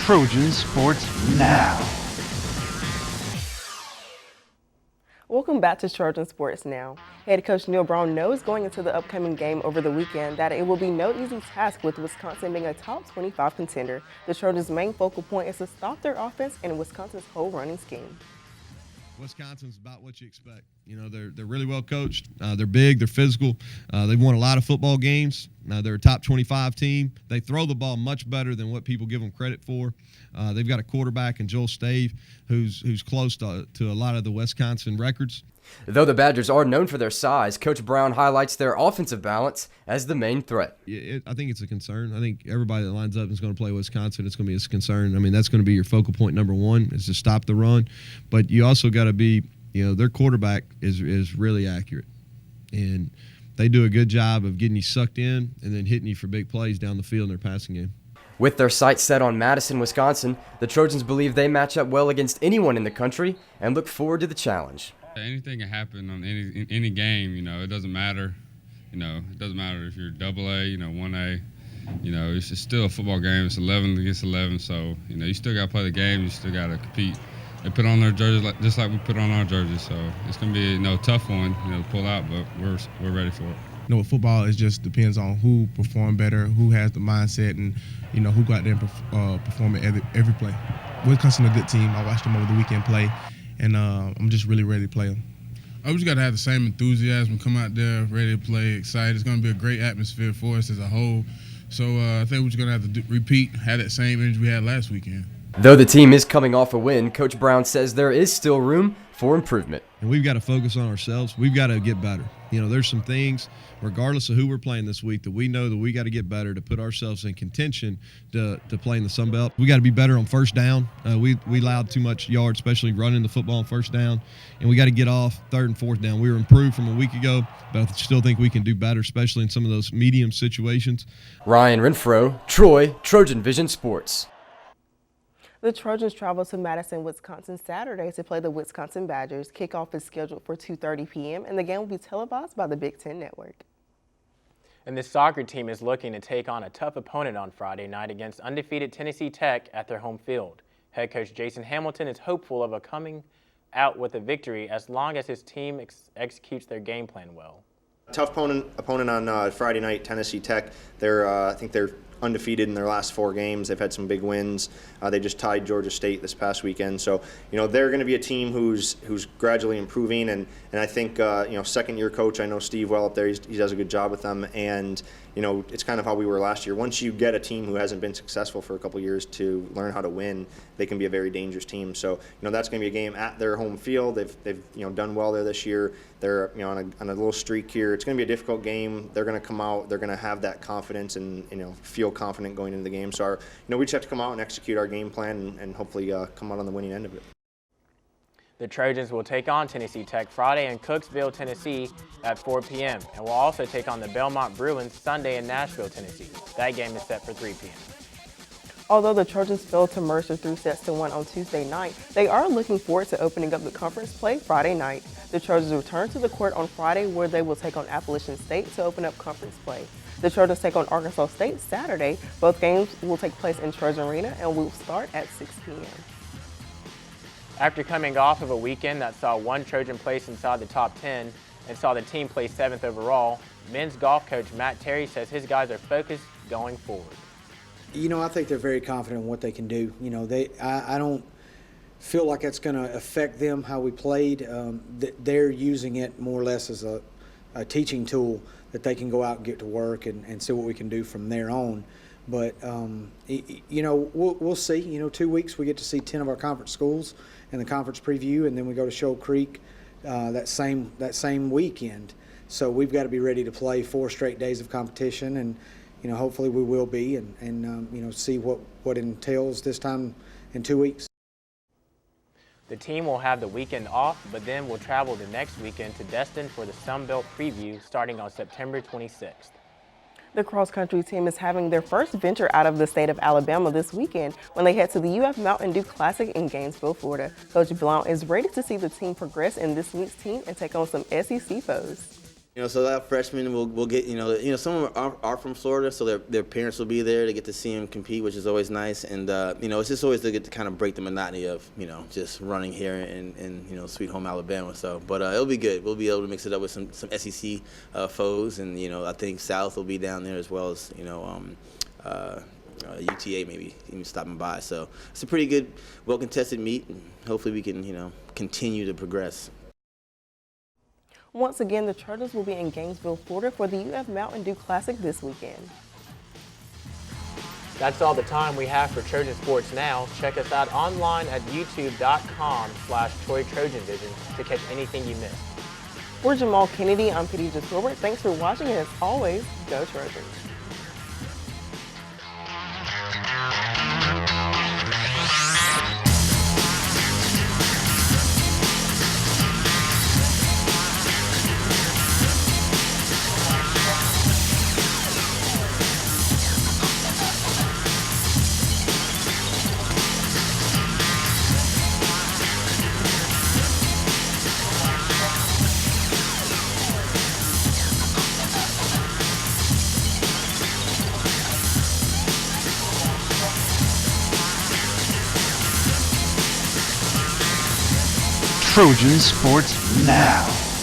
Trojan Sports Now. Welcome back to Trojan Sports Now. Head coach Neil Brown knows going into the upcoming game over the weekend that it will be no easy task with Wisconsin being a top 25 contender. The Trojans' main focal point is to stop their offense and Wisconsin's whole running scheme. Wisconsin's about what you expect. You know, they're really well coached. They're big. They're physical. They've won a lot of football games. They're a top 25 team. They throw the ball much better than what people give them credit for. They've got a quarterback in Joel Stave who's close to a lot of the Wisconsin records. Though the Badgers are known for their size, Coach Brown highlights their offensive balance as the main threat. I think it's a concern. I think everybody that lines up and is going to play Wisconsin, it's going to be a concern. I mean, that's going to be your focal point number one, is to stop the run. But you also got to be, their quarterback is really accurate. And they do a good job of getting you sucked in and then hitting you for big plays down the field in their passing game. With their sights set on Madison, Wisconsin, the Trojans believe they match up well against anyone in the country and look forward to the challenge. Anything can happen on any game, it doesn't matter. It doesn't matter if you're AA, 1A. It's just still a football game. It's 11 against 11, so, you still got to play the game. You still got to compete. They put on their jerseys just like we put on our jerseys, so it's going to be a tough one, to pull out, but we're ready for it. With football, it just depends on who performed better, who has the mindset, and, who got there and performing every play. Wisconsin is a good team. I watched them over the weekend play. And I'm just really ready to play them. We just got to have the same enthusiasm, come out there ready to play, excited. It's going to be a great atmosphere for us as a whole. So I think we're just going to have to repeat, have that same energy we had last weekend. Though the team is coming off a win, Coach Brown says there is still room for improvement. And we've got to focus on ourselves. We've got to get better. There's some things, regardless of who we're playing this week, that we know that we got to get better to put ourselves in contention to play in the Sun Belt. We got to be better on first down. We allowed too much yards, especially running the football on first down. And we got to get off third and fourth down. We were improved from a week ago, but I still think we can do better, especially in some of those medium situations. Ryan Renfro, Troy, Trojan Vision Sports. The Trojans travel to Madison, Wisconsin Saturday to play the Wisconsin Badgers. Kickoff is scheduled for 2:30 p.m. and the game will be televised by the Big Ten Network. And the soccer team is looking to take on a tough opponent on Friday night against undefeated Tennessee Tech at their home field. Head coach Jason Hamilton is hopeful of coming out with a victory as long as his team executes their game plan well. Tough opponent on Friday night, Tennessee Tech. I think they're undefeated in their last 4 games. They've had some big wins. They just tied Georgia State this past weekend. So, they're going to be a team who's gradually improving. And I think, second-year coach, I know Steve well up there. He does a good job with them. And, it's kind of how we were last year. Once you get a team who hasn't been successful for a couple years to learn how to win, they can be a very dangerous team. So, that's going to be a game at their home field. They've done well there this year. They're on a little streak here. It's going to be a difficult game. They're going to come out. They're going to have that confidence and feel confident going into the game. So we just have to come out and execute our game plan and hopefully come out on the winning end of it. The Trojans will take on Tennessee Tech Friday in Cooksville, Tennessee at 4 p.m. and will also take on the Belmont Bruins Sunday in Nashville, Tennessee. That game is set for 3 p.m. Although the Trojans failed to Mercer 3-1 on Tuesday night, they are looking forward to opening up the conference play Friday night. The Trojans return to the court on Friday where they will take on Appalachian State to open up conference play. The Trojans take on Arkansas State Saturday. Both games will take place in Trojan Arena and will start at 6 p.m. After coming off of a weekend that saw one Trojan place inside the top 10 and saw the team place 7th overall, men's golf coach Matt Terry says his guys are focused going forward. I think they're very confident in what they can do. I don't feel like it's going to affect them how we played. They're using it more or less as a teaching tool that they can go out and get to work and see what we can do from there on. But, we'll see. 2 weeks we get to see 10 of our conference schools in the conference preview, and then we go to Shoal Creek that same weekend. So we've got to be ready to play 4 straight days of competition, and hopefully we will be, and see what it entails this time in 2 weeks. The team will have the weekend off, but then will travel the next weekend to Destin for the Sun Belt Preview starting on September 26th. The cross-country team is having their first venture out of the state of Alabama this weekend when they head to the UF Mountain Dew Classic in Gainesville, Florida. Coach Blount is ready to see the team progress in this week's team and take on some SEC foes. So that freshmen will get, some of them are from Florida, so their parents will be there to get to see them compete, which is always nice. And, it's just always to get to kind of break the monotony of, just running here in sweet home Alabama. So, but it'll be good. We'll be able to mix it up with some SEC foes, and, I think South will be down there as well as, UTA maybe even stopping by. So it's a pretty good, well-contested meet, and hopefully we can, continue to progress. Once again, the Chargers will be in Gainesville, Florida for the UF Mountain Dew Classic this weekend. That's all the time we have for Trojan Sports Now. Check us out online at youtube.com/Troy Trojan Vision to catch anything you missed. For Jahmal Kennedy, I'm Khadijah Torbert. Thanks for watching, and as always, go Trojans. Trojan Sports Now.